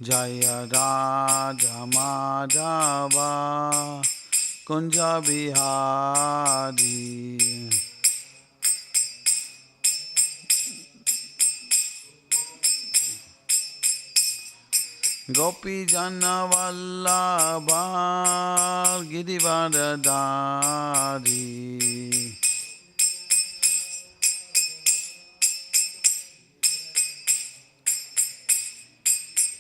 Jaya Radha Madhava Kunja Bihari Gopi Jana Vallabha Girivardhari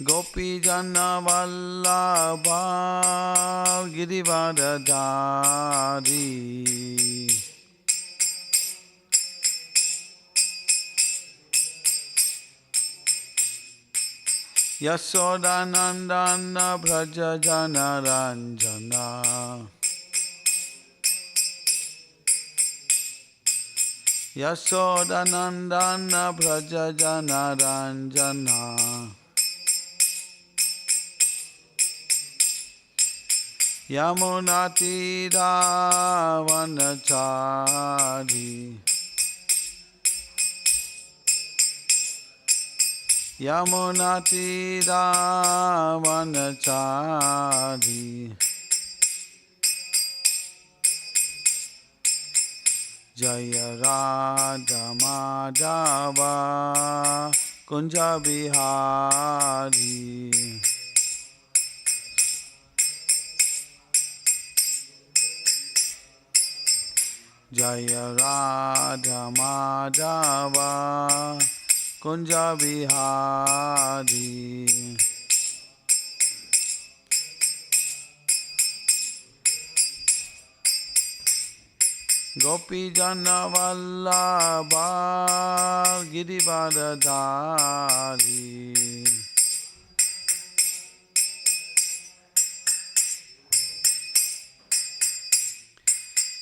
Gopi Jana Vallabha Girivardhari Yashodanandana Braja Jana Ranjana Yashodanandana Braja Jana Ranjana Yamunatira Vanachari Yamunatira Vanachari Jaya Radha Madhava Kunja Bihari Jaya Radha Madhava Kunja Bihari Gopi Jana Vallabha Girivardhari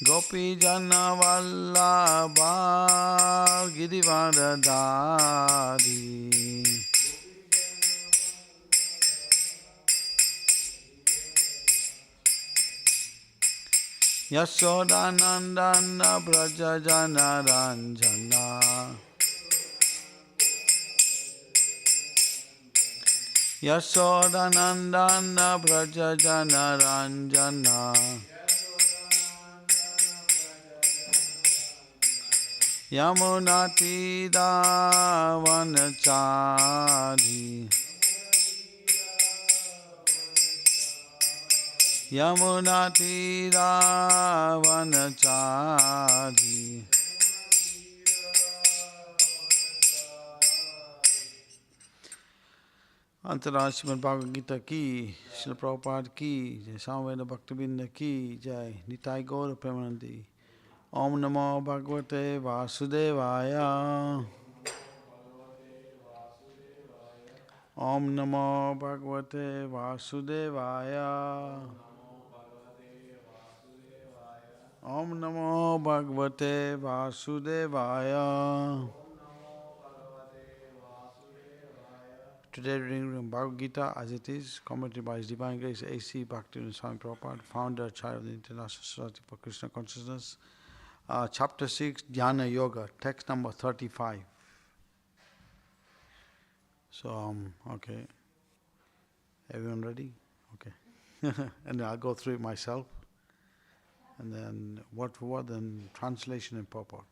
Gopi Jana Vallabha Girivardhari Yashodanandana Braja Jana Ranjana Yashodanandana Braja Jana Ranjana Yamunatira Vanachari Yamunatira Vanachari Antara Srimad Bhagavad Gita ki, Srila Prabhupada ki, Samveda Bhaktivedanta ki, Jai Nitai Gaura Premanandi. Om Namo Bhagavate Vasudevaya. Om Namo Bhagavate Vasudevaya. Om Namo Bhagavate Vasudevaya. Today reading Bhagavad Gita as it is, commented by His Divine Grace A.C. Bhaktivedanta Swami Prabhupada, founder, child of the International Society for Krishna Consciousness. Chapter 6, Dhyana Yoga, text number 35. So, okay. Everyone ready? Okay. And I'll go through it myself. And then word for word, then translation and purport.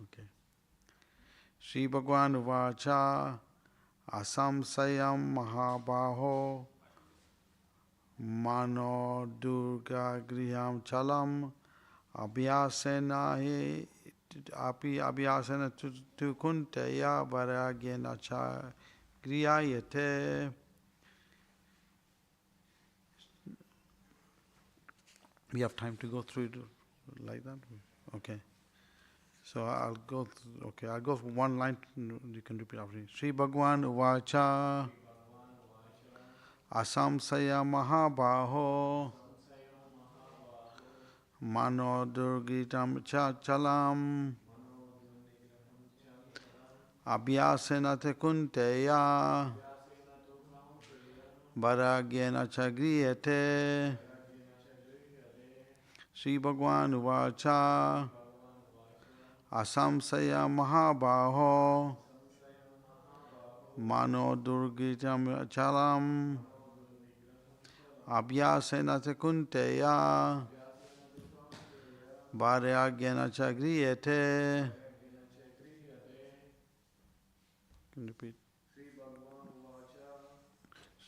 Okay. Sri Bhagwan Uvacha Asamsayam Mahabaho Mano Durga Griham Chalam Abhyasena tu Kunteya Varagena Cha Griyayate. We have time to go through it like that? Okay. So I'll go for one line, you can repeat after me. Sri Bhagwan Uvacha Asamsaya Mahabaho Mano Durgitam Chalam Abhyasena te kunteya Varagyena chagriyate. Sri Bhagwan Uvacha Asamsaya Mahabaho Mano durgitam chalam abhyasena kunteya bharyagyena chagriyate. Can you repeat?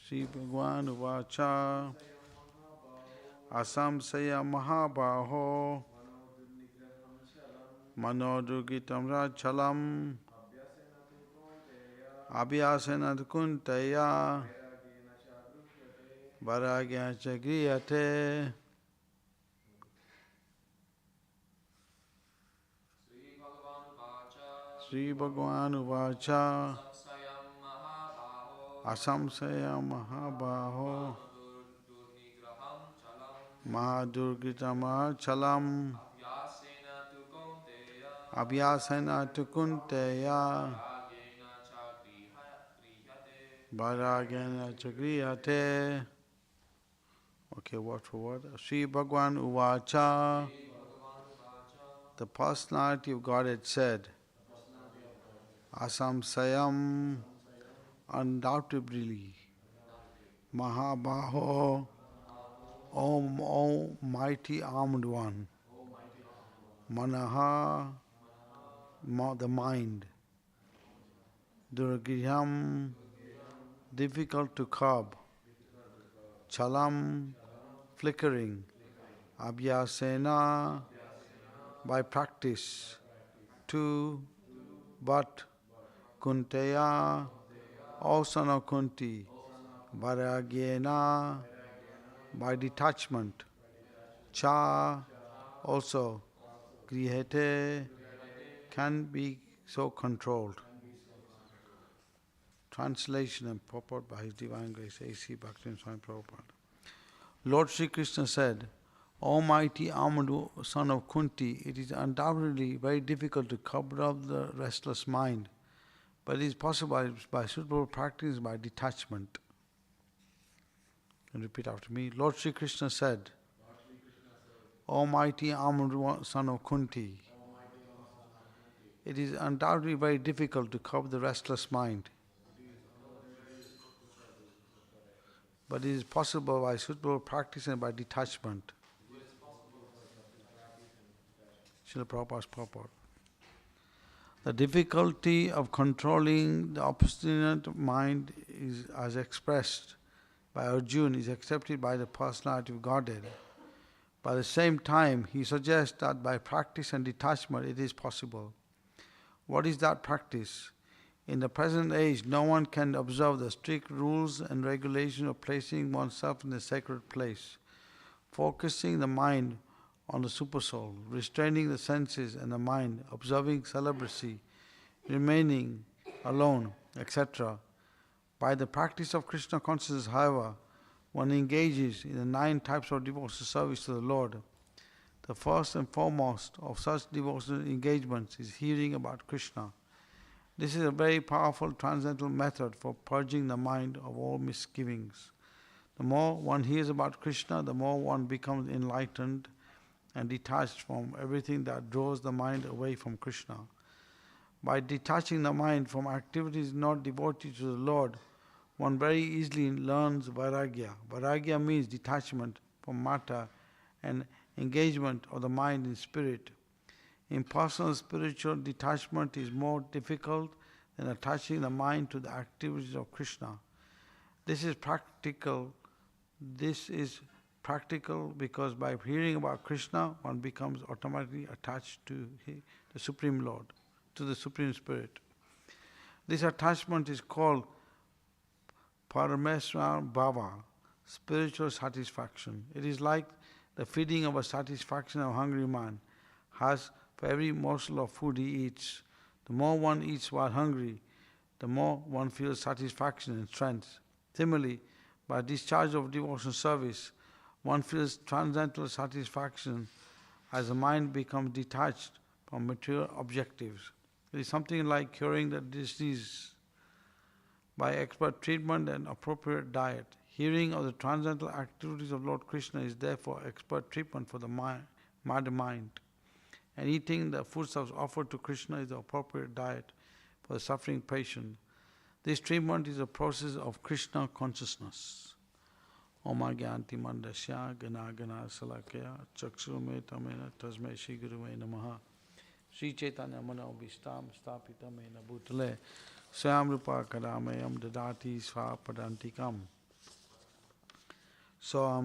Sri Bhagwan Uvacha Asamsaya Mahabaho Manodurgitam Rachalam Abhyasena Kunteya Bharagya Chagriyate. Sri Bhagwan Uvacha Asamsaya Mahabaho Mahadurgitama Chalam Abhyasena Tukunteya Bharagena Chagriyate. Okay, word for word. Sri Bhagwan Uvacha. The personality of Godhead said, Asamsayam, undoubtedly, Mahabaho, O mighty armed one, Manaha, the mind, Durgiham, difficult to curb, Chalam, flickering, Abhyasena, by practice, to, but, Kunteya, O son of Kunti, Bharagyena, by detachment, Cha, also, Grihete, can be so controlled. Translation and purport by His Divine Grace, A.C. Bhaktivedanta Swami Prabhupada. Lord Sri Krishna said, Almighty armed son of Kunti, it is undoubtedly very difficult to cover up the restless mind, but it is possible by suitable practice, by detachment. And repeat after me. Lord Sri Krishna said, Almighty armed son of Kunti, it is undoubtedly very difficult to curb the restless mind, but it is possible by suitable practice and by detachment. Srila Prabhupada's purport. The difficulty of controlling the obstinate mind is, as expressed by Arjuna, is accepted by the personality of Godhead. By the same time, he suggests that by practice and detachment it is possible. What is that practice? In the present age, no one can observe the strict rules and regulations of placing oneself in a sacred place, focusing the mind on the supersoul, restraining the senses and the mind, observing celibacy, remaining alone, etc. By the practice of Krishna consciousness, however, one engages in the 9 types of devotional service to the Lord. The first and foremost of such devotional engagements is hearing about Krishna. This is a very powerful transcendental method for purging the mind of all misgivings. The more one hears about Krishna, the more one becomes enlightened and detached from everything that draws the mind away from Krishna. By detaching the mind from activities not devoted to the Lord, one very easily learns vairagya. Vairagya means detachment from matter and engagement of the mind in spirit. Impersonal spiritual detachment is more difficult than attaching the mind to the activities of Krishna. This is practical because by hearing about Krishna, one becomes automatically attached to the Supreme Lord, to the Supreme Spirit. This attachment is called Parameswar Bhava, spiritual satisfaction. It is like the feeding of a satisfaction of a hungry man has for every morsel of food he eats. The more one eats while hungry, the more one feels satisfaction and strength. Similarly, by discharge of devotional service, one feels transcendental satisfaction as the mind becomes detached from material objectives. It is something like curing the disease by expert treatment and appropriate diet. Hearing of the transcendental activities of Lord Krishna is therefore expert treatment for the mad mind. And eating the foodstuffs offered to Krishna is the appropriate diet for the suffering patient. This treatment is a process of Krishna consciousness. Oma Gyanti Mandasya Gana Gana Salakya Chaksume Tamena Tasme Shri Guruve Namaha Sri Chaitanya Mano Vistam Stapitamena Bhutale Swam Rupa Kadamayam Dadati Sva Padantikam. So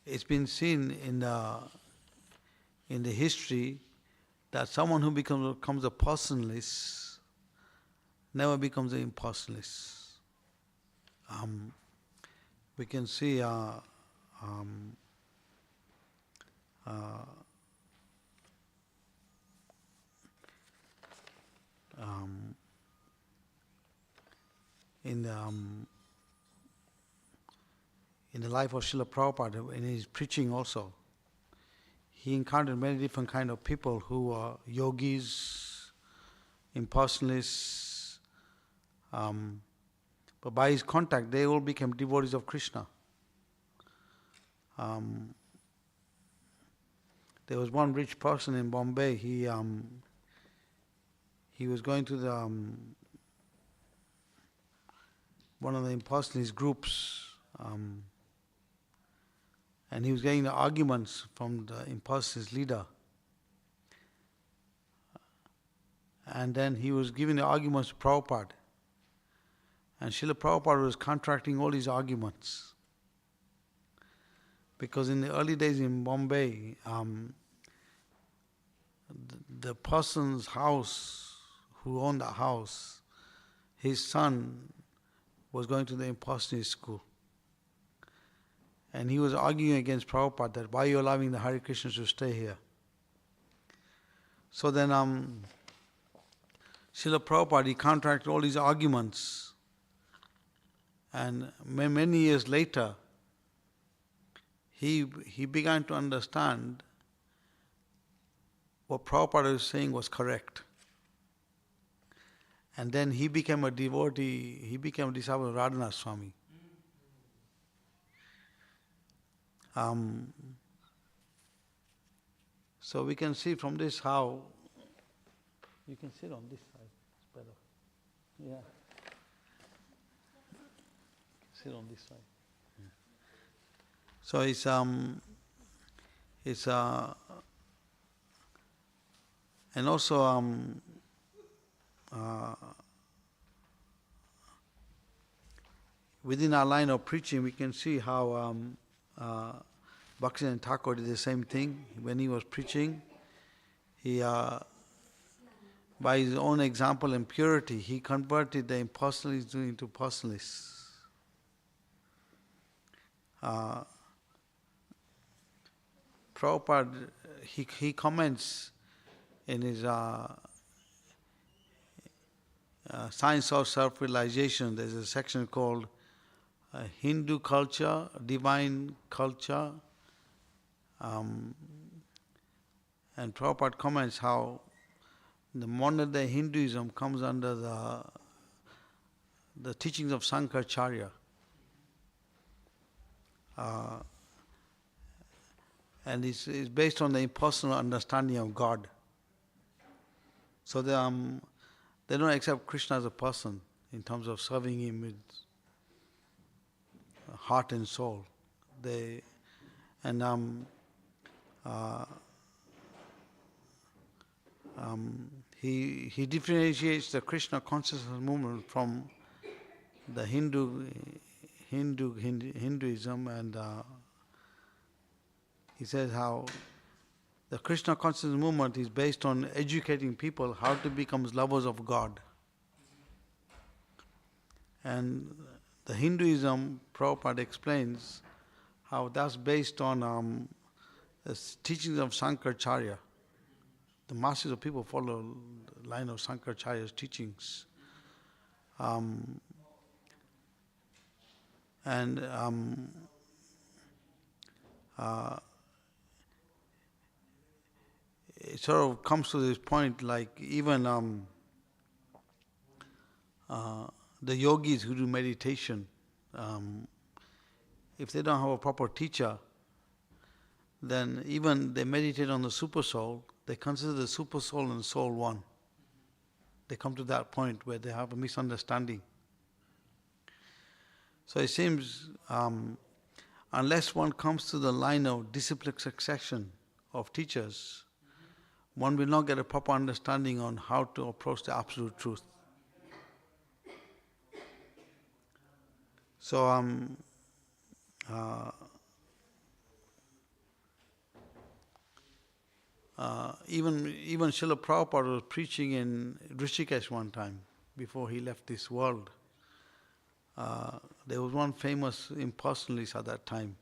it's been seen in the history that someone who becomes a personalist never becomes an impersonalist. We can see in the life of Srila Prabhupada, in his preaching also, he encountered many different kind of people who are yogis, impersonalists, but by his contact, they all became devotees of Krishna. There was one rich person in Bombay. He was going to the one of the impersonalist groups, and he was getting the arguments from the impersonalist leader. And then he was giving the arguments to Prabhupada. And Srila Prabhupada was contracting all his arguments. Because in the early days in Bombay, the person's house, who owned the house, his son was going to the impersonalist school. And he was arguing against Prabhupada that why are you allowing the Hare Krishnas to stay here? So then Srila Prabhupada, he contracted all his arguments. And many years later, he began to understand what Prabhupada was saying was correct. And then he became a devotee, he became a disciple of Radhanath Swami. So we can see from this how, you can sit on this side, it's better. Yeah. Sit on this side. Yeah. So and also within our line of preaching, we can see how Bhaktivedanta Thakur did the same thing. When he was preaching, he, by his own example and purity, he converted the impersonalists into personalists. Prabhupada, he comments in his Science of Self-Realization, there's a section called Hindu Culture, Divine Culture, and Prabhupada comments how the modern day Hinduism comes under the teachings of Sankaracharya. And it's based on the impersonal understanding of God. So they don't accept Krishna as a person in terms of serving him with heart and soul. He differentiates the Krishna consciousness movement from the Hinduism, and he says how the Krishna consciousness movement is based on educating people how to become lovers of God. And the Hinduism, Prabhupada explains how that's based on the teachings of Sankaracharya. The masses of people follow the line of Sankaracharya's teachings. It sort of comes to this point, like even the yogis who do meditation, if they don't have a proper teacher, then even they meditate on the super soul, they consider the super soul and soul one. They come to that point where they have a misunderstanding. So it seems, unless one comes to the line of disciplic succession of teachers, one will not get a proper understanding on how to approach the absolute truth. So, even Srila Prabhupada was preaching in Rishikesh one time before he left this world. There was one famous impersonalist at that time.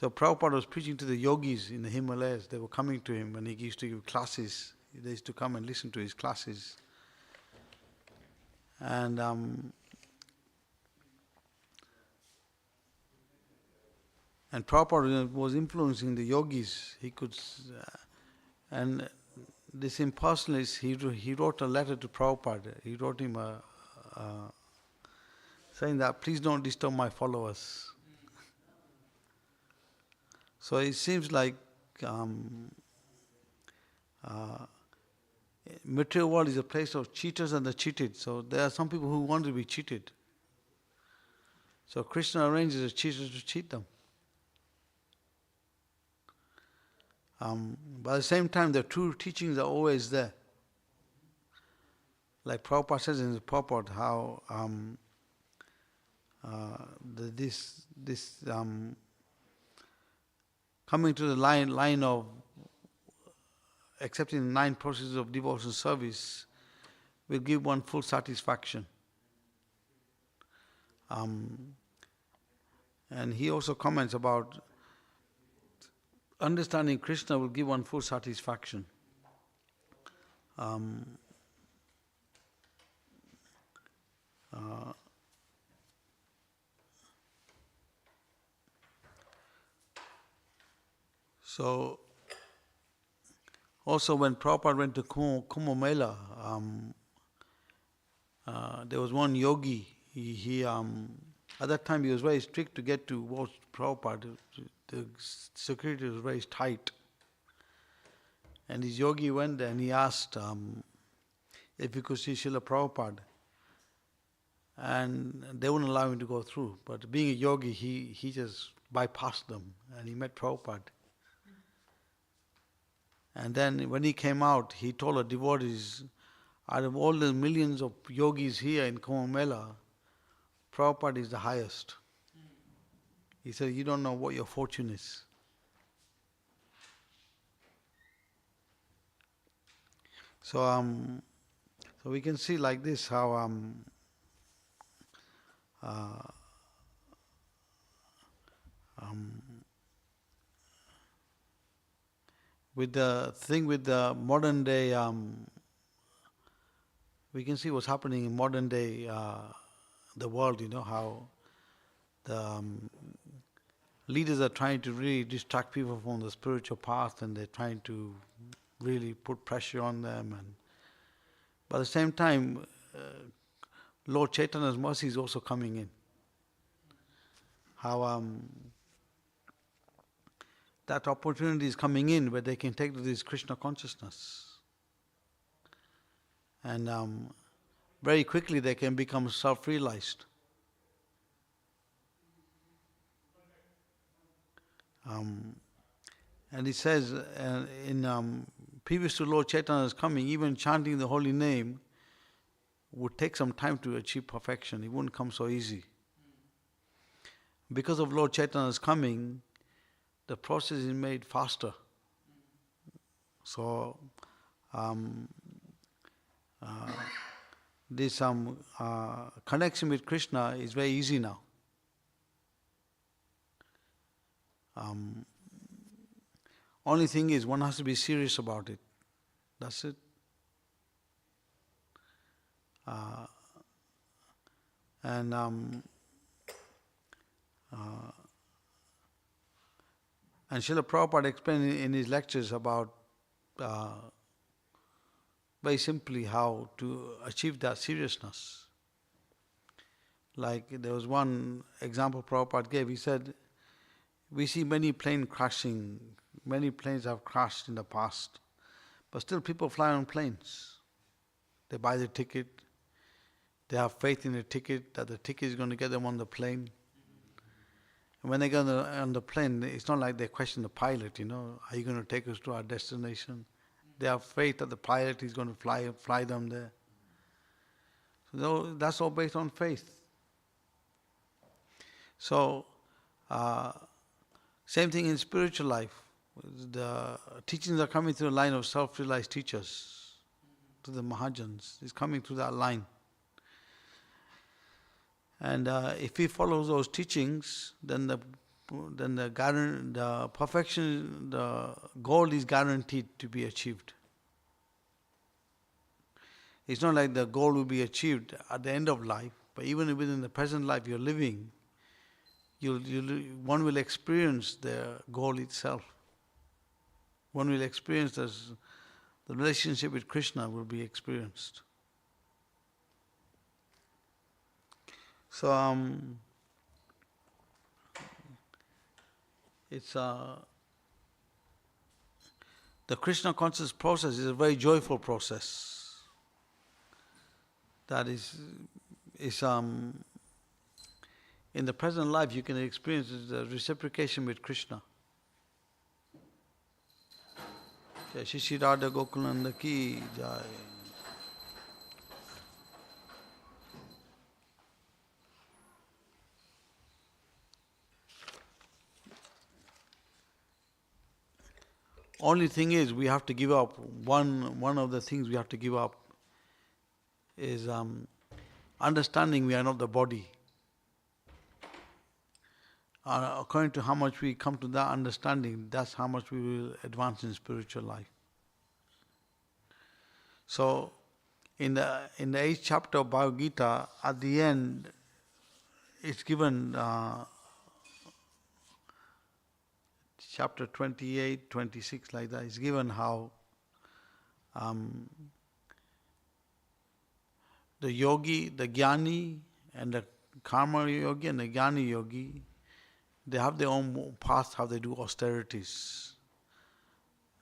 So Prabhupada was preaching to the yogis in the Himalayas. They were coming to him when he used to give classes. They used to come and listen to his classes. And Prabhupada was influencing the yogis. He could, and this impersonalist, he wrote a letter to Prabhupada. He wrote him saying that, please don't disturb my followers. So it seems like material world is a place of cheaters and the cheated. So there are some people who want to be cheated. So Krishna arranges the cheaters to cheat them. But at the same time, the true teachings are always there. Like Prabhupada says in his purport, how coming to the line of accepting the 9 processes of devotional service will give one full satisfaction. And he also comments about understanding Krishna will give one full satisfaction. So, also when Prabhupada went to Kumbh Mela, there was one yogi. He at that time he was very strict to get to watch Prabhupada. The security was very tight. And this yogi went there and he asked if he could see Srila Prabhupada. And they wouldn't allow him to go through. But being a yogi, he just bypassed them and he met Prabhupada. And then when he came out, he told the devotees, out of all the millions of yogis here in Kumbh Mela, Prabhupada is the highest. He said, you don't know what your fortune is. So we can see like this how with the modern day, we can see what's happening in modern day, the world, how the leaders are trying to really distract people from the spiritual path, and they're trying to really put pressure on them. But at the same time, Lord Chaitanya's mercy is also coming in. How that opportunity is coming in where they can take to this Krishna consciousness. And very quickly they can become self-realized. And he says, previous to Lord Chaitanya's coming, even chanting the holy name would take some time to achieve perfection. It wouldn't come so easy. Because of Lord Chaitanya's coming, the process is made faster. So, this connection with Krishna is very easy now. Only thing is, one has to be serious about it. That's it. And Srila Prabhupada explained in his lectures about very simply how to achieve that seriousness. Like there was one example Prabhupada gave. He said, We see many planes crashing. Many planes have crashed in the past. But still people fly on planes. They buy the ticket. They have faith in the ticket, that the ticket is going to get them on the plane. And when they get on the plane, it's not like they question the pilot, are you going to take us to our destination? They have faith that the pilot is going to fly them there. So that's all based on faith. So, same thing in spiritual life. The teachings are coming through a line of self-realized teachers, to the Mahajans. It's coming through that line. And if we follow those teachings, then the perfection, the goal is guaranteed to be achieved. It's not like the goal will be achieved at the end of life, but even within the present life you're living, one will experience the goal itself. One will experience the relationship with Krishna will be experienced. So it's the Krishna conscious process is a very joyful process. That is in the present life you can experience the reciprocation with Krishna. Jai Shri Shri Radha Gokulananda ki jai. Only thing is, we have to give up. One of the things we have to give up is understanding we are not the body. According to how much we come to that understanding, that's how much we will advance in spiritual life. So, in the 8th chapter of Bhagavad Gita, at the end, it's given chapter 28, 26, like that. It's given how the yogi, the jnani, and the karma yogi and the jnani yogi, they have their own path, how they do austerities.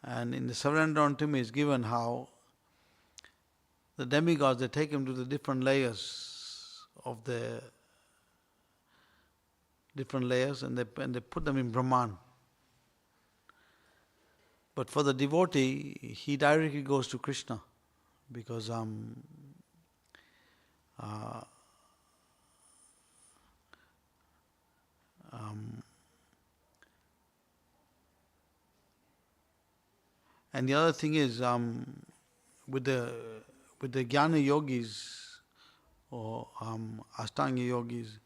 And in the surrender unto me is given how the demigods, they take him to the different layers of the different layers, and they put them in Brahman. But for the devotee, he directly goes to Krishna, because and the other thing is, with the jnana yogis or Ashtanga yogis,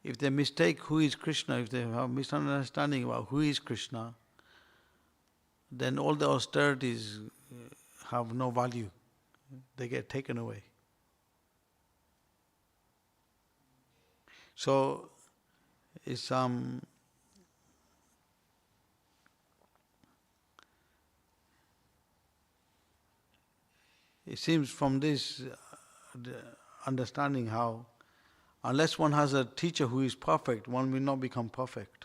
if they mistake who is Krishna, if they have misunderstanding about who is Krishna, then all the austerities have no value. They get taken away. So it's it seems from this understanding how unless one has a teacher who is perfect, one will not become perfect.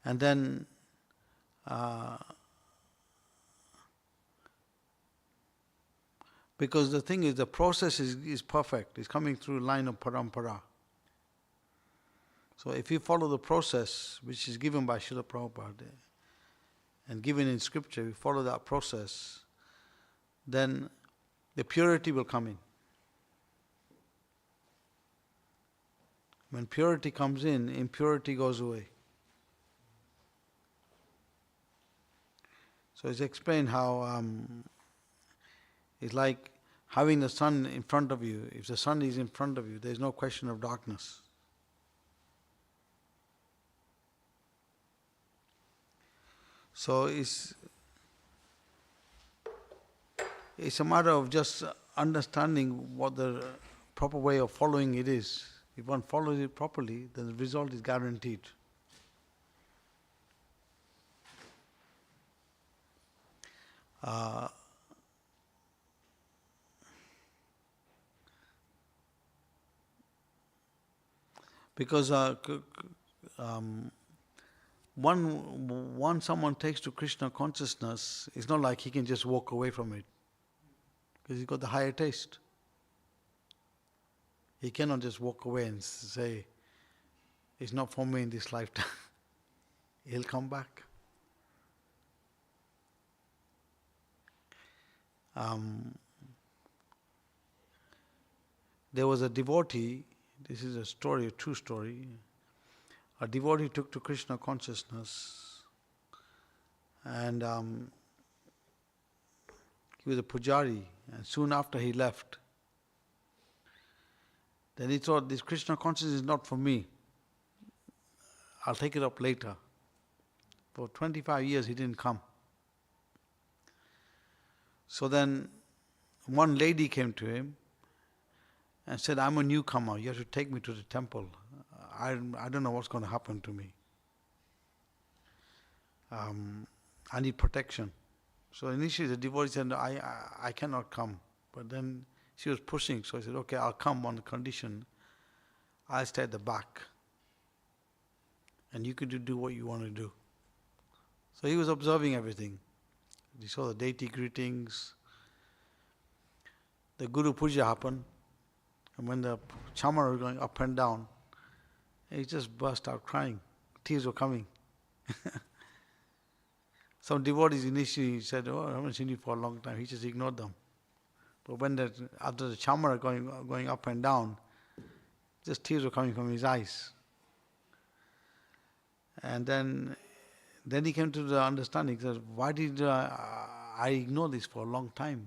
And then because the thing is, the process is perfect. It's coming through line of parampara. So if you follow the process which is given by Srila Prabhupada and given in scripture, you follow that process, then the purity will come in. When purity comes in, impurity goes away. So it's explained how it's like having the sun in front of you. If the sun is in front of you, there is no question of darkness. So it's a matter of just understanding what the proper way of following it is. If one follows it properly, then the result is guaranteed. Because once someone takes to Krishna consciousness, it's not like he can just walk away from it. Because he's got the higher taste. He cannot just walk away and say, it's not for me in this lifetime. He'll come back. There was a devotee, this is a story, a true story. A devotee took to Krishna consciousness, and he was a pujari, and soon after he left. Then he thought, this Krishna consciousness is not for me. I'll take it up later. For 25 years he didn't come. So then one lady came to him and said, I'm a newcomer, you have to take me to the temple. I don't know what's going to happen to me. I need protection. So initially the devotee said, I cannot come. But then she was pushing, so he said, okay, I'll come on the condition I'll stay at the back. And you could do what you want to do. So he was observing everything. He saw the deity greetings. The Guru Puja happened. And when the chamar was going up and down, he just burst out crying. Tears were coming. Some devotees initially said, oh, I haven't seen you for a long time. He just ignored them. But when after the chamar going up and down, just tears were coming from his eyes. And then he came to the understanding. He said, why did I ignore this for a long time?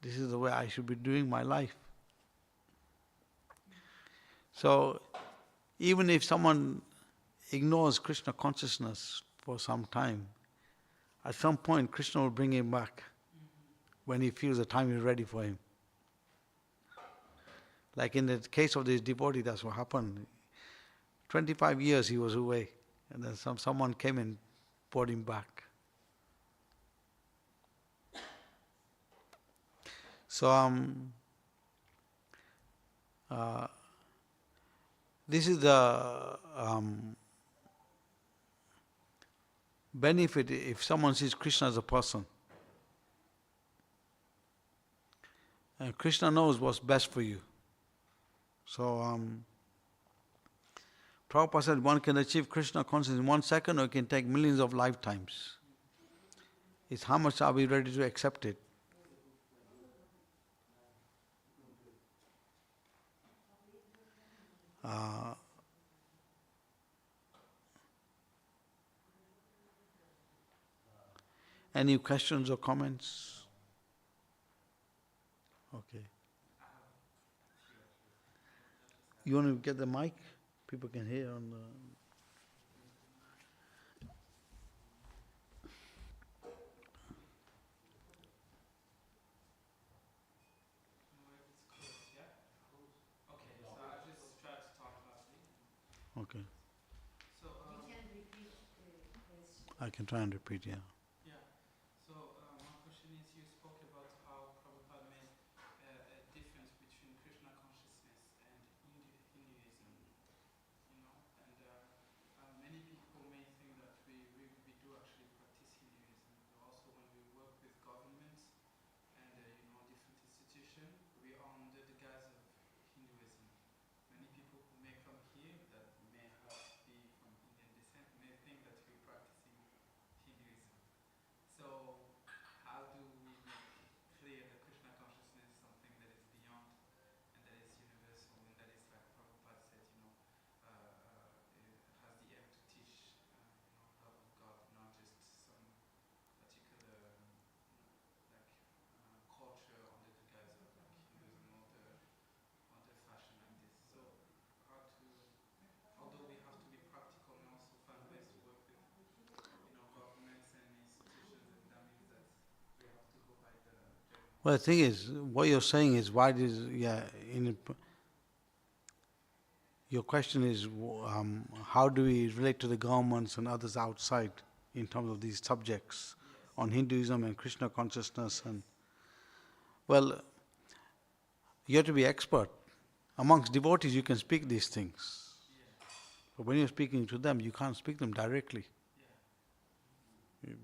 This is the way I should be doing my life. So, even if someone ignores Krishna consciousness for some time, at some point Krishna will bring him back when he feels the time is ready for him. Like in the case of this devotee, that's what happened. 25 years he was away, and then someone came and brought him back. So this is the benefit if someone sees Krishna as a person. And Krishna knows what's best for you. So Prabhupada said one can achieve Krishna consciousness in 1 second, or it can take millions of lifetimes. It's how much are we ready to accept it. Any questions or comments? Okay. You want to get the mic? People can hear on the... Okay. So, you can repeat the question. I can try and repeat, yeah. Yeah. So, my question is, you spoke about how Prabhupada made a difference between Krishna consciousness and Hinduism, and many people may think that we do actually practice Hinduism. But also, when we work with governments and different institutions, we are under the guise of Hinduism. Many people who may come here that may be from Indian descent may think that we're practicing Hinduism. So, how do we make clear that Krishna consciousness is something that is beyond and that is universal and that is, like Prabhupada said, has the aim to teach, love of God, not just some particular culture under the guise of like Hinduism or the fashion like this. So, how to, although we have to be practical and also find ways to work with, governments and institutions, and that means that we have to go by the general. Well, the thing is, what you're saying is, your question is, how do we relate to the governments and others outside in terms of these subjects on Hinduism and Krishna consciousness? And well, you have to be expert. Amongst devotees, you can speak these things. But when you're speaking to them, you can't speak them directly.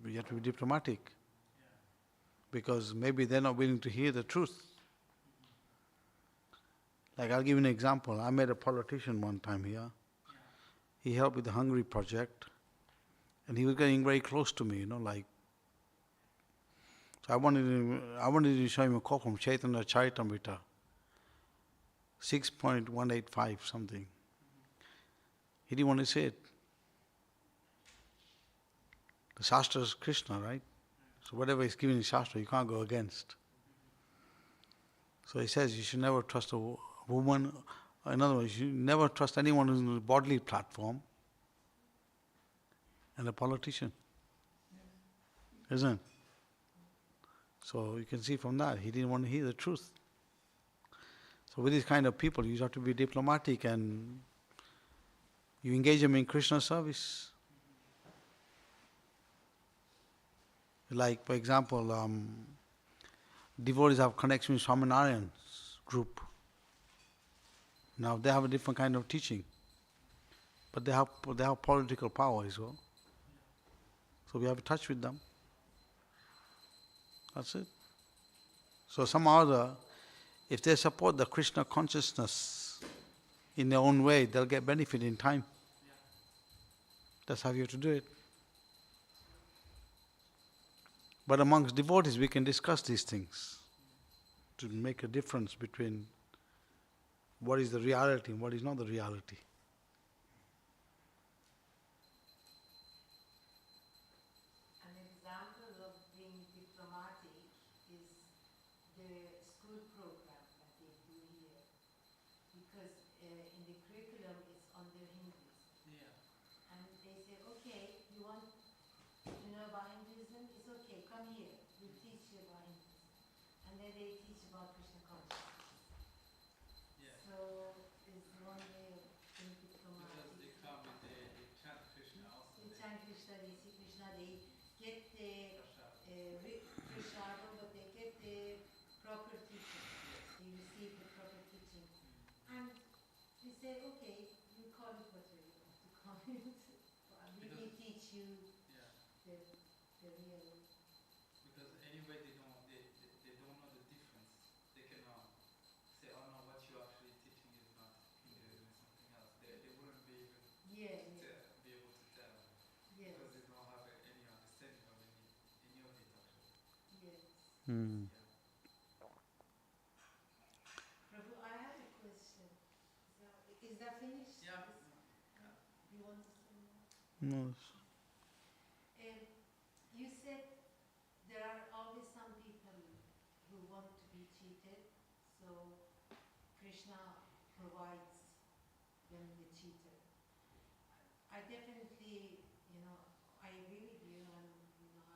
You have to be diplomatic. Because maybe they're not willing to hear the truth. Like, I'll give you an example. I met a politician one time here. He helped with the Hungary project. And he was getting very close to me, like. So I wanted to show him a quote from Chaitanya Charitamrita, 6.185 something. He didn't want to say it. The Shastra is Krishna, right? So whatever is given in Shastra, you can't go against. So he says you should never trust a woman. In other words, you never trust anyone who's on a bodily platform and a politician. Isn't it? So you can see from that, he didn't want to hear the truth. So with these kind of people, you have to be diplomatic and you engage them in Krishna service. Like, for example, devotees have connection with Swaminarayan's group. Now they have a different kind of teaching, but they have political power as well. So we have to touch with them. That's it. So somehow or other, if they support the Krishna consciousness in their own way, they'll get benefit in time. That's how you have to do it. But amongst devotees, we can discuss these things to make a difference between what is the reality and what is not the reality. An example of being diplomatic is the school program that they do here. Because in the curriculum it's under Hinduism. And they say, okay, you want to know about Hinduism? It's okay, come here, we'll teach you about Hinduism. And then they teach about Krishna consciousness. So it's one way of being diplomatic. Because they come with they chant Krishna also. They chant Krishna, they see Krishna, they get the prashadam, but they get the proper teaching. They receive the proper teaching. And we say, okay, you call it whatever you want to call it. We will teach you the real. Because anyway they don't know the difference. They cannot say, oh no, what you're actually teaching is not Hinduism, it's something else. They wouldn't be able be able to tell. Because they don't have any understanding of any of it actually. Yes. Hmm. Prabhu, I have a question. Is that finished? Yeah. You want to say more? No. You said there are always some people who want to be cheated, so Krishna provides them the cheater. I definitely, I agree with you, and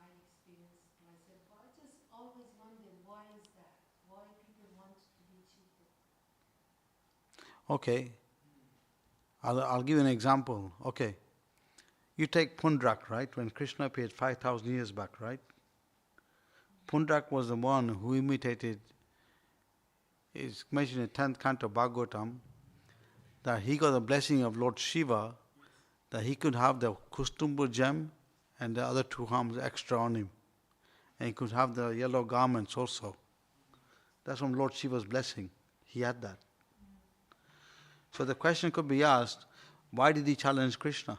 I experienced myself, but I just always wonder why is that? Why people want to be cheated? Okay. I'll give you an example. Okay. You take Pundrak, right? When Krishna appeared 5,000 years back, right? Pundrak was the one who imitated, it's mentioned in 10th canto Bhagavatam, that he got the blessing of Lord Shiva, that he could have the Kustumbu gem and the other two arms extra on him. And he could have the yellow garments also. That's from Lord Shiva's blessing. He had that. So the question could be asked, why did he challenge Krishna?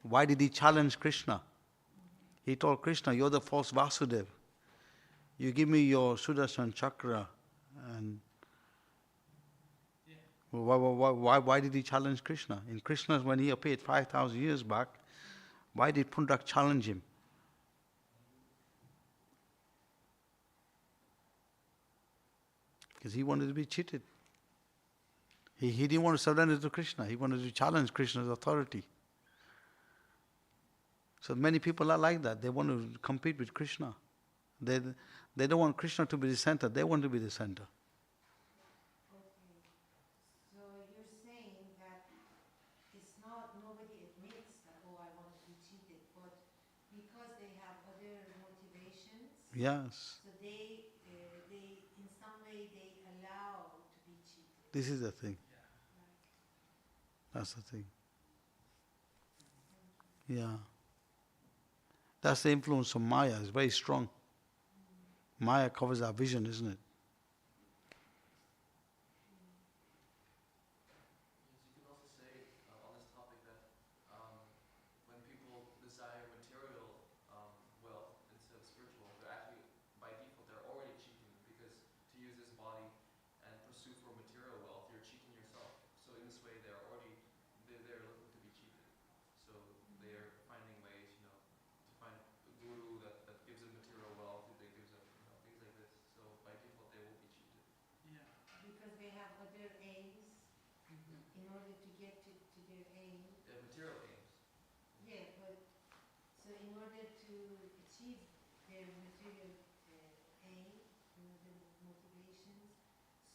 Why did he challenge Krishna? He told Krishna, you're the false Vasudeva. You give me your Sudarshan Chakra. And why did he challenge Krishna? In Krishna's, when he appeared 5,000 years back, why did Pundrak challenge him? Because he wanted to be cheated. He didn't want to surrender to Krishna. He wanted to challenge Krishna's authority. So many people are like that. They want to compete with Krishna. They don't want Krishna to be the center. They want to be the center. Okay. So you're saying that it's not, nobody admits that, oh, I want to be cheated, but because they have other motivations, Yes. so they in some way they allow to This is the thing. Yeah. That's the thing. Yeah. That's the influence of Maya. It's very strong. Maya covers our vision, isn't it? Yes, you can also say on this topic that when people desire material wealth instead of spiritual, they're actually, by default, they're already cheating, because to use this body and pursue for material wealth, you're cheating yourself. So in this way, they're looking to be cheated. So they're finding ways, to find a guru that gives them material wealth, that gives them, things like this. So by default, they will be cheated. Yeah. Because they have other aims in order to get to their aim. They have material aims. Yeah, but so in order to achieve their material aim, the motivations,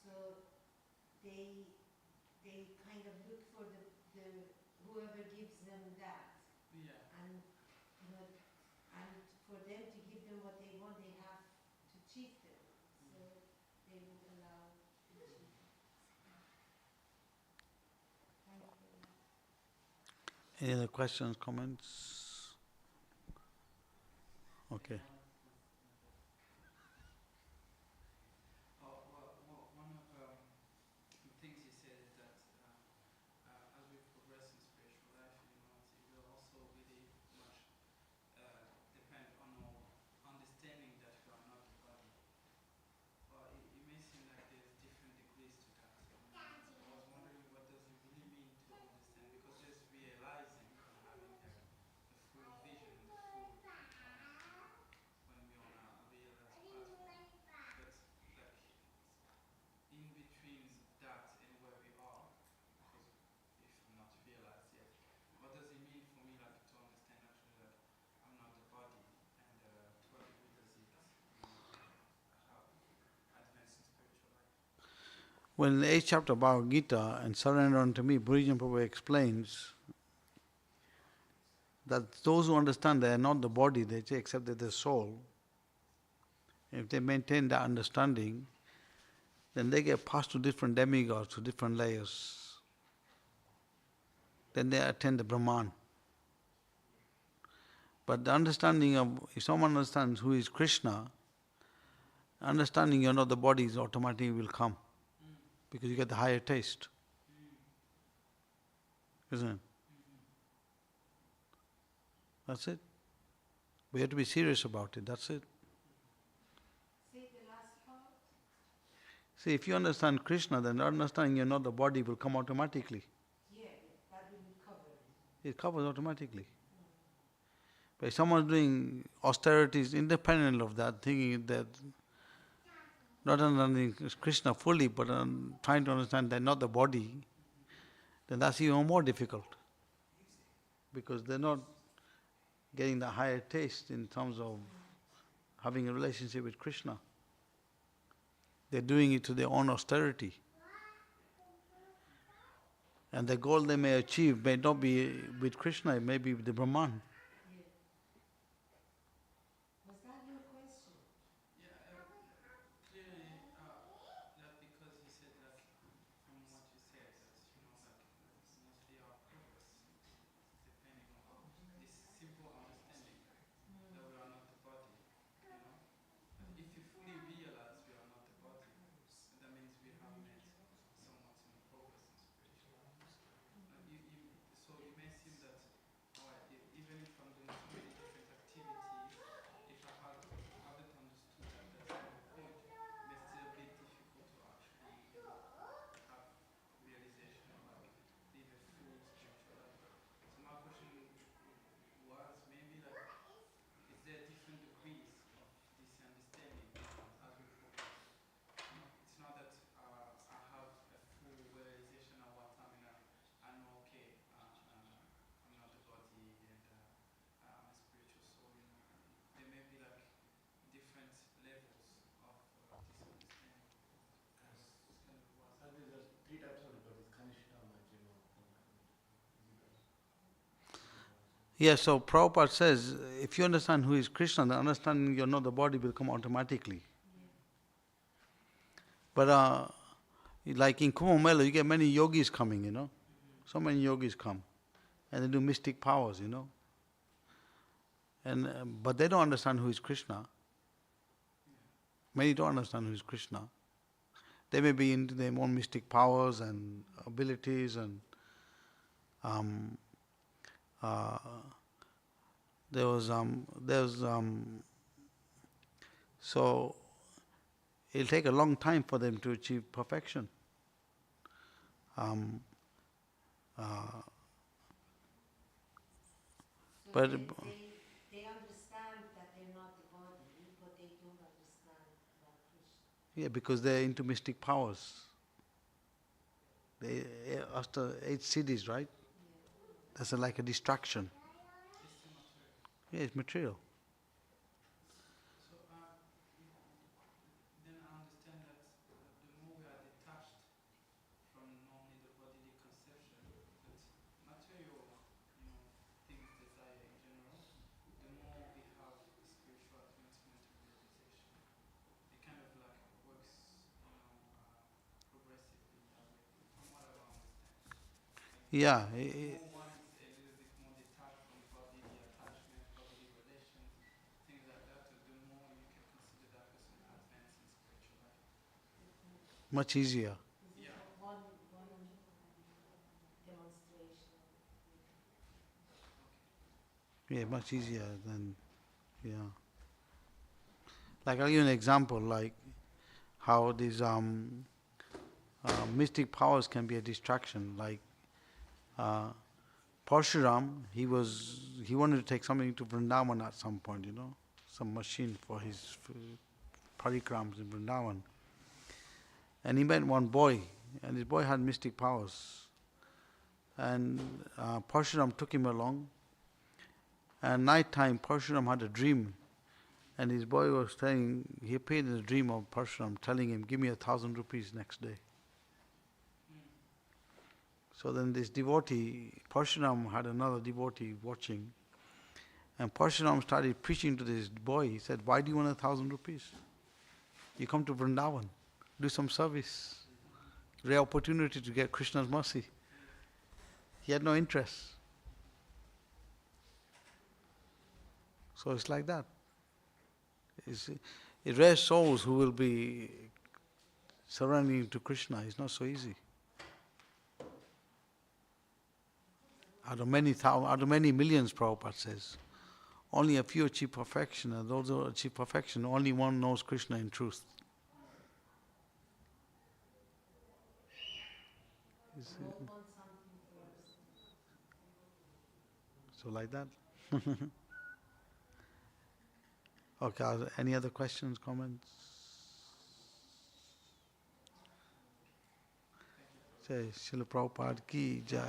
so they kind of look for the whoever gives them that, Yeah. and and for them to give them what they want, they have to cheat them. So they would allow the cheating. Thank you. Any other questions, comments? Okay. One of the things you said is that as we progress in spiritual life, it will also really much depend on our understanding that we are not the body. But it may seem like there's different degrees to that. I was wondering, what does it really mean to understand? Because there's realizing and having the full vision, the full when we're on a realized platform. But like in between that and where we are, because if I'm not realized yet, what does it mean for me, like, to understand actually that I'm not the body, and to what degree does it how advance in spiritual life? When in the 8th chapter of Bhagavad Gita and Surrender unto Me, Bhurijan Prabhu explains that those who understand they are not the body, they accept that they're soul. If they maintain that understanding, then they get passed to different demigods, to different layers. Then they attain the Brahman. But the understanding of, if someone understands who is Krishna, understanding you're not the body is automatically will come. Because you get the higher taste. Isn't it? That's it. We have to be serious about it, that's it. Say the last part. See, if you understand Krishna, then understanding you're not the body will come automatically. Yeah, that will cover it. It covers automatically. But if someone's doing austerities independent of that, thinking that, not understanding Krishna fully, but trying to understand they're not the body, then that's even more difficult. Because they're not getting the higher taste in terms of having a relationship with Krishna. They're doing it to their own austerity. And the goal they may achieve may not be with Krishna, it may be with the Brahman. Yeah. Was that your question? Yeah, clearly, that because you said, like, from what you said, that, mostly our progress is depending on this simple understanding that we are not the body. But if you fully realize we are not the body, that means we have made somewhat some progress in spiritual life. So it may seem that, alright, even if I'm doing so many different activities, if I haven't understood that that's the point, it may still be difficult to actually, have realization or like live a full spiritual life. So my question was maybe like, is there different degrees of this understanding as we progress? It's not that I have a full realization of what I know, okay, I'm not the body and I'm a spiritual soul. There may be like different levels of this understanding. It's kind of was. I think there's three types of devotees, Kanishta, Majjhima, Yes, so Prabhupada says, if you understand who is Krishna, then understanding you're not the body will come automatically. Yeah. But Like in Kumbh Mela, you get many yogis coming, So many yogis come. And they do mystic powers, And but they don't understand who is Krishna. Many don't understand who is Krishna. They may be into their own mystic powers and abilities and um, uh, so it'll take a long time for them to achieve perfection. Um, uh, So but they understand that they're not the body, but they don't understand about Krishna. yeah, because they're into mystic powers. They after 8 cities, right? That's like a distraction. It's still material. Yeah, it's material. So then I understand that the more we are detached from normally the bodily conception, that material, things desire in general, the more we have spiritual advancement and realization. It kind of like works, progressively in that way, from what I understand. Yeah, The more one is a little bit more detached from bodily attachment, bodily relations, things like that, the more you can consider that person advancing spiritual life. much easier. This is one demonstration of it. Yeah, much easier than, yeah. Like I'll give you an example, like how these mystic powers can be a distraction. Like Parshuram, he wanted to take something to Vrindavan at some point, some machine for his parikrams in Vrindavan. And he met one boy, and this boy had mystic powers. And Parshuram took him along. And night time, Parshuram had a dream. And his boy was saying, he appeared in a dream of Parshuram, telling him, give me 1,000 rupees next day. So then this devotee, Parshuram had another devotee watching. And Parshuram started preaching to this boy. He said, why do you want 1,000 rupees? You come to Vrindavan, do some service. Rare opportunity to get Krishna's mercy. He had no interest. So it's like that. It's rare souls who will be surrendering to Krishna. It's not so easy. Out of many millions, Prabhupada says, only a few achieve perfection, and those who achieve perfection, only one knows Krishna in truth. All want something first. So like that. Okay, any other questions, comments? Say, Srila Prabhupada ki jai.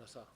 Rasa.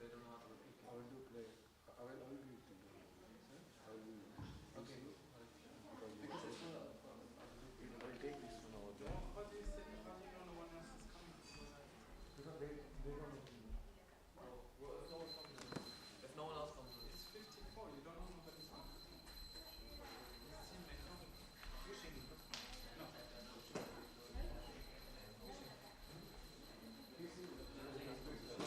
they don't know how to repeat. I will do play. I will do it. I will do Okay. Because it's not a problem. I will repeat it. I will take this one over there. How do you say, how do you know no one else is coming? Because they don't know. Well, if no one comes, if no one else comes, then It's 54, you don't know nobody's coming. This team may come. No. You can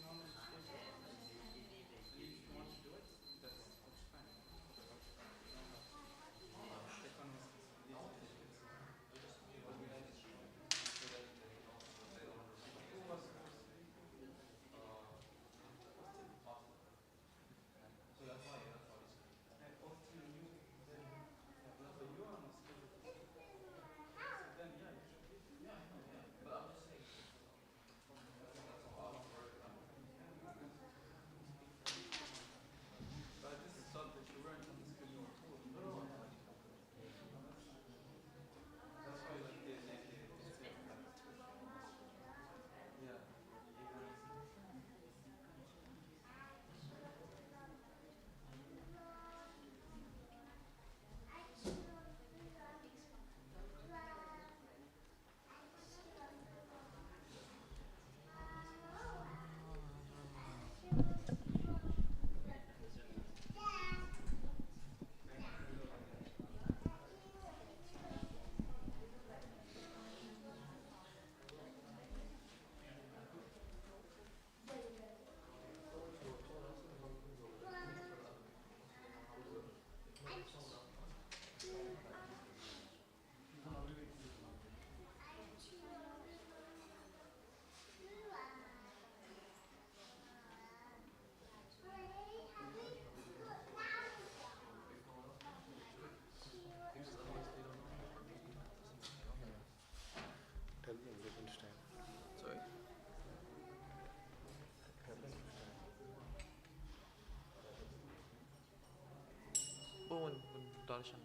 only schedule. And if you want to do it, that's fine. Take on Who was supposed to be? so that's why he's saying. Austin and you. No, but you are on a schedule. So then, yeah, you should be there. Yeah, I know, yeah. But I'm just saying, that's all. But I just thought that you weren't on the schedule at all. No, no, no. That's why, like, they say like Yeah. Tell me in different style. Sorry? Oh, when Darshan.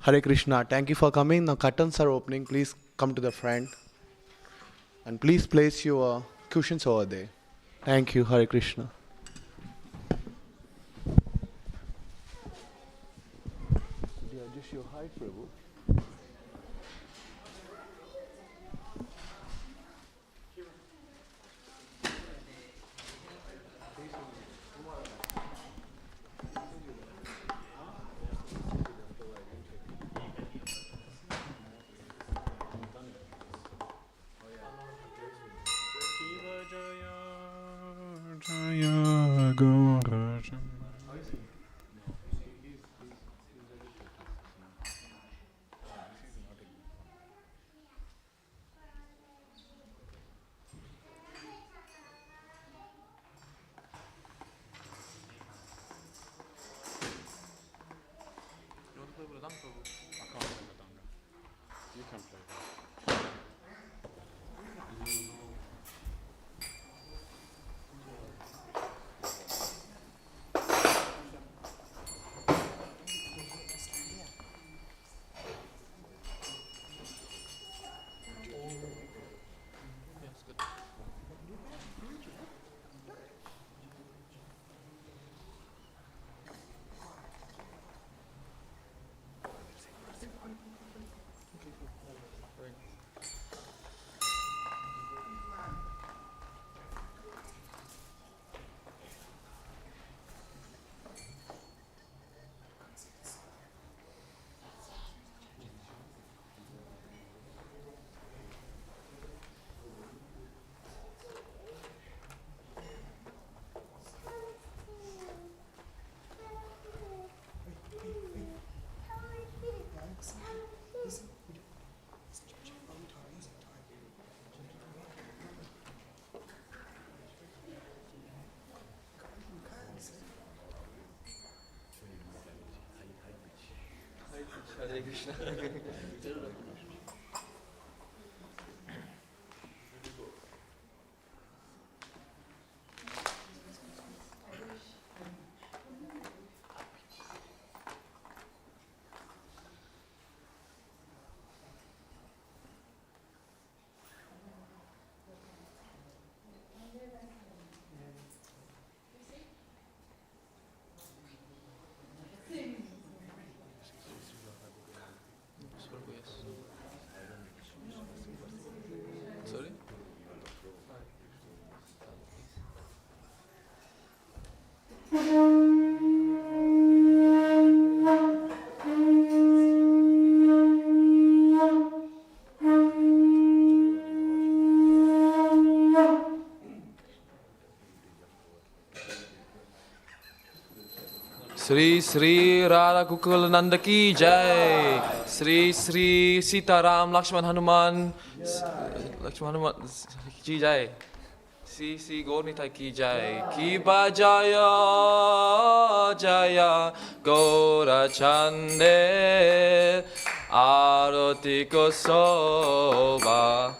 Hare Krishna. Thank you for coming. Now curtains are opening. Please come to the front. And please place your cushions over there. Thank you. Hare Krishna. Could you adjust your height, Prabhu? Jaya Gaura Hare Krishna. Sorry? Sri Sri Radha Kukul Nanda ki jai. Sri Sri Sitaram Lakshman Hanuman ki jai. Sri Sri Gaurnitai ki jai. Ki bajaya jaya Gaura Chande Arati Kosoba.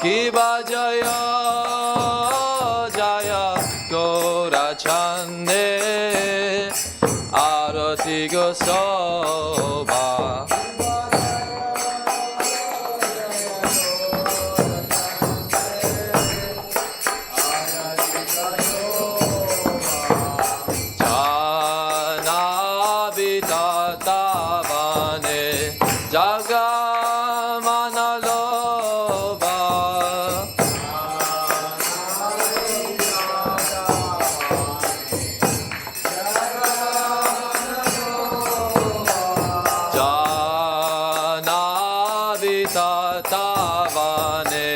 Ki bajaya jaya Gaura Chande Arati Gosoba. Jana Vitatavane Jagamana Loba. Jana Vitatavane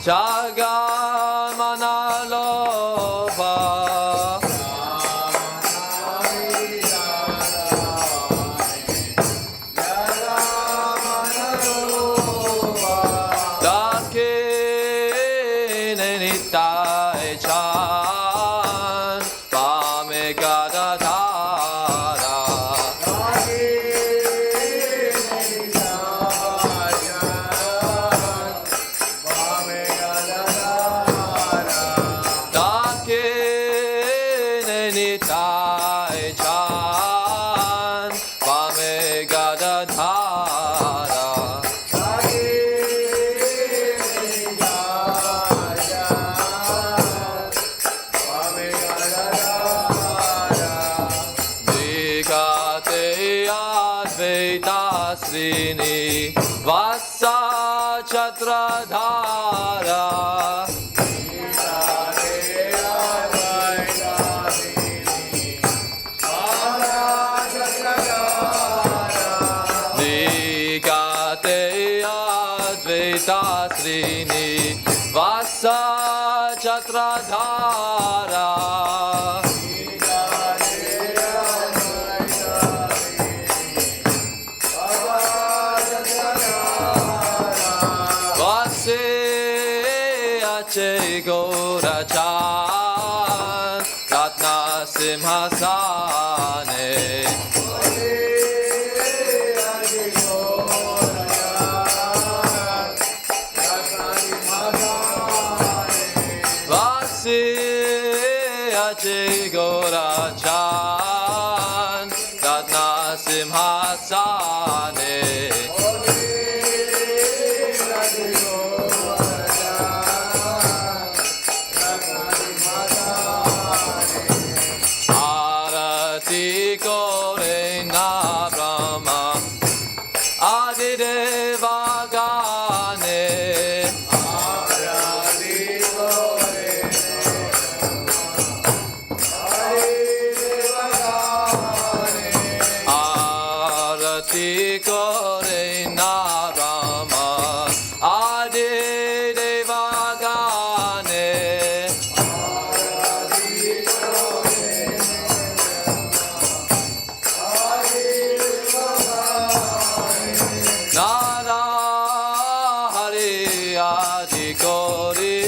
Jagamana Loba. Dakine Nitai Chan Pame Gadadhara. Dakine Nitai Chan Pame Gadadhara. Vikate Advaita Srini Vasa Chatradhara. Vikate Advaita Srini Vasa Chatradhara. Vase Ache Gaura Chan Ratna Simhasane. Vase Ache Gaura Chan Ratna Simhasane. Arati Kore Na Brahma Adideva Gane. Arati Kore Na Brahma Adideva Gane. Nara Hari Adi Kori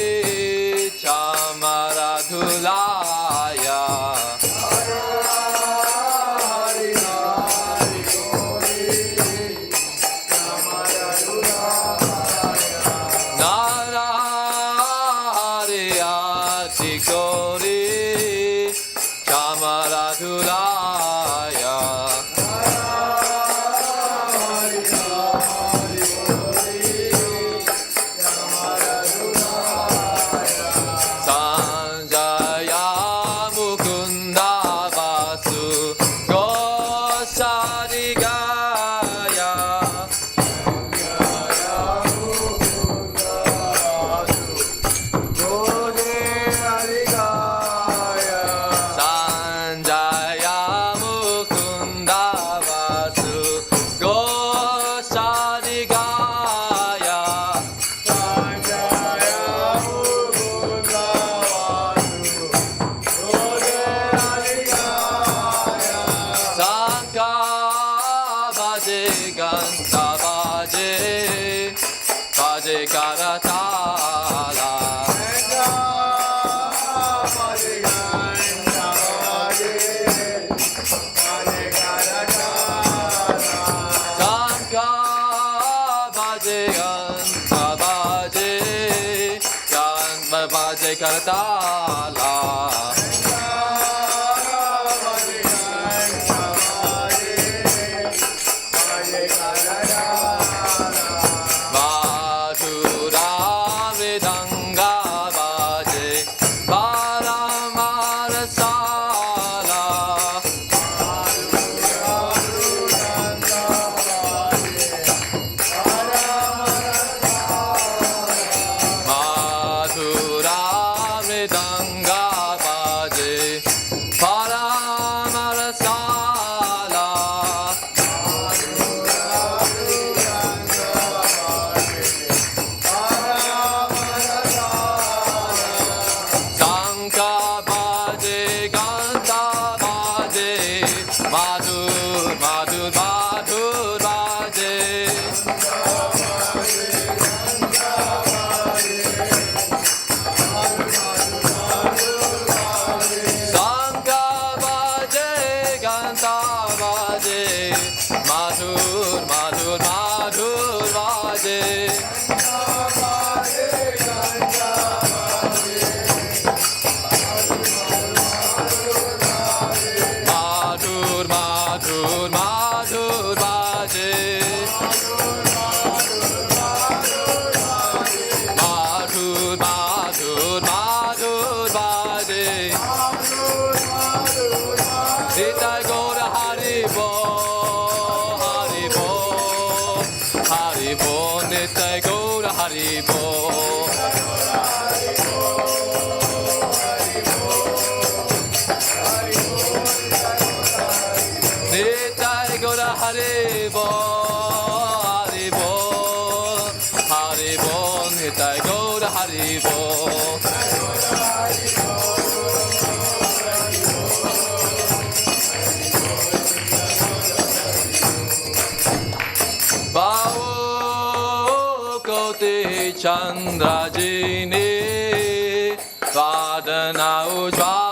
Chandra ji ne Vadana ujva